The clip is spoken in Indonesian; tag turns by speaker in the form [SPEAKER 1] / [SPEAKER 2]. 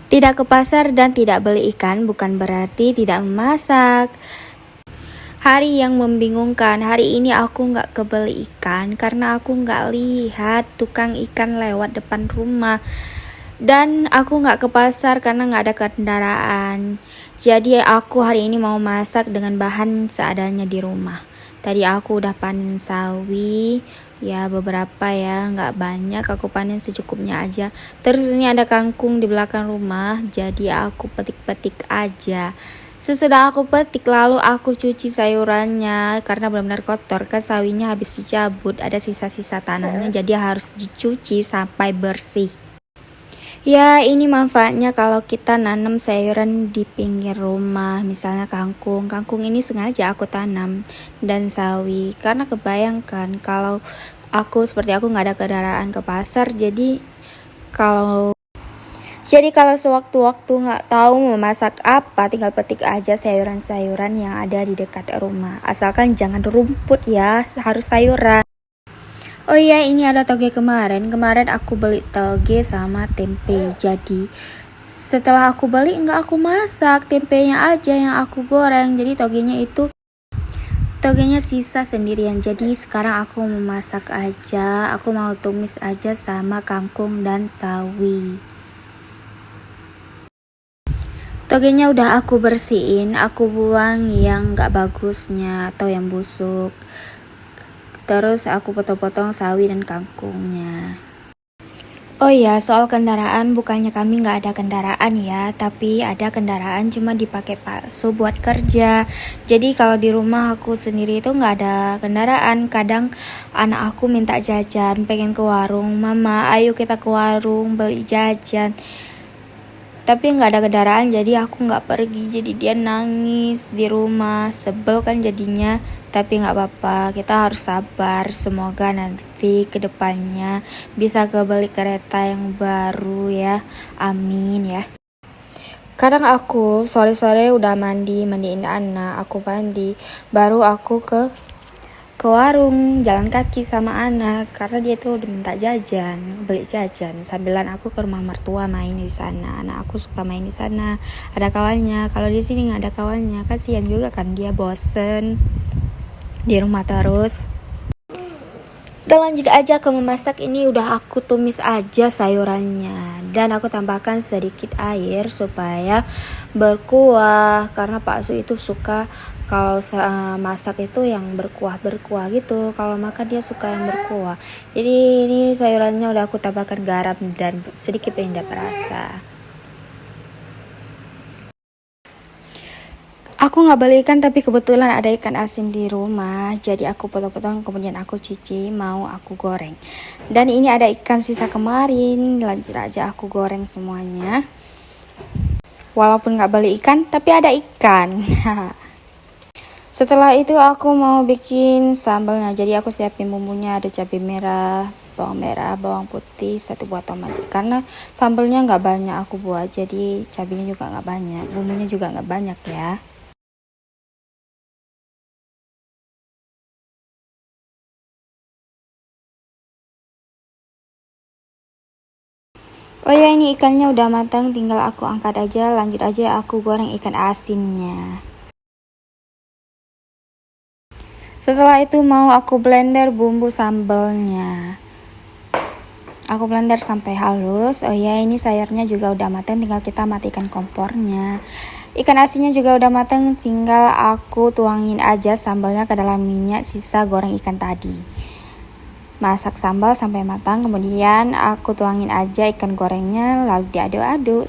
[SPEAKER 1] Tidak ke pasar dan tidak beli ikan bukan berarti tidak memasak. Hari yang membingungkan, hari ini aku nggak kebeli ikan karena aku nggak lihat tukang ikan lewat depan rumah. Dan aku nggak ke pasar karena nggak ada kendaraan. Jadi aku hari ini mau masak dengan bahan seadanya di rumah. Tadi aku udah panen sawi, ya beberapa ya, nggak banyak, aku panen secukupnya aja. Terus ini ada kangkung di belakang rumah, jadi aku petik-petik aja. Sesudah aku petik lalu aku cuci sayurannya karena benar-benar kotor kan sawinya habis dicabut, ada sisa-sisa tanahnya jadi harus dicuci sampai bersih. Ya, ini manfaatnya kalau kita nanam sayuran di pinggir rumah, misalnya kangkung. Kangkung ini sengaja aku tanam dan sawi karena kebayangkan kalau seperti aku nggak ada kendaraan ke pasar, kalau jadi kalau sewaktu-waktu nggak tahu mau masak apa, tinggal petik aja sayuran-sayuran yang ada di dekat rumah. Asalkan jangan rumput ya, harus sayuran. Oh iya, ini ada toge kemarin. Kemarin aku beli toge sama tempe. Jadi setelah aku beli nggak aku masak, tempenya aja yang aku goreng. Jadi togenya sisa sendirian. Jadi sekarang aku mau masak aja. Aku mau tumis aja sama kangkung dan sawi. Togenya udah aku bersihin, aku buang yang gak bagusnya atau yang busuk. Terus aku potong-potong sawi dan kangkungnya. Oh ya, soal kendaraan, bukannya kami gak ada kendaraan ya, tapi ada kendaraan cuma dipakai paksa buat kerja. Jadi kalau di rumah aku sendiri itu gak ada kendaraan. Kadang anak aku minta jajan, pengen ke warung, mama ayo kita ke warung beli jajan. Tapi nggak ada kendaraan jadi aku nggak pergi, jadi dia nangis di rumah, sebel kan jadinya. Tapi nggak apa-apa, kita harus sabar, semoga nanti kedepannya bisa kebeli kereta yang baru ya, amin ya. Kadang aku sore-sore udah mandiin anak, aku mandi, baru aku ke warung jalan kaki sama anak karena dia tuh udah minta beli jajan sambilan aku ke rumah mertua main di sana. Anak aku suka main di sana, ada kawannya. Kalau di sini nggak ada kawannya, kasihan juga kan, dia bosen di rumah terus. Udah lanjut aja ke memasak. Ini udah aku tumis aja sayurannya dan aku tambahkan sedikit air supaya berkuah karena Pak Su itu suka kalau masak itu yang berkuah gitu. Kalau makan dia suka yang berkuah. Jadi ini sayurannya udah aku tambahkan garam dan sedikit penyedap rasa. Aku nggak beli ikan tapi kebetulan ada ikan asin di rumah, jadi aku potong-potong kemudian aku cuci mau aku goreng. Dan ini ada ikan sisa kemarin, lanjut aja aku goreng semuanya. Walaupun nggak beli ikan tapi ada ikan. Setelah itu aku mau bikin sambalnya, jadi aku siapin bumbunya, ada cabai merah, bawang putih, 1 buah tomat. Karena sambalnya nggak banyak aku buat, jadi cabainya juga nggak banyak, bumbunya juga nggak banyak ya. Oh ya, ini ikannya udah matang, tinggal aku angkat aja, lanjut aja aku goreng ikan asinnya. Setelah itu mau aku blender bumbu sambalnya. Aku blender sampai halus. Oh ya, ini sayurnya juga udah matang, tinggal kita matikan kompornya. Ikan asinnya juga udah matang, tinggal aku tuangin aja sambalnya ke dalam minyak sisa goreng ikan tadi. Masak sambal sampai matang, kemudian aku tuangin aja ikan gorengnya lalu diaduk-aduk.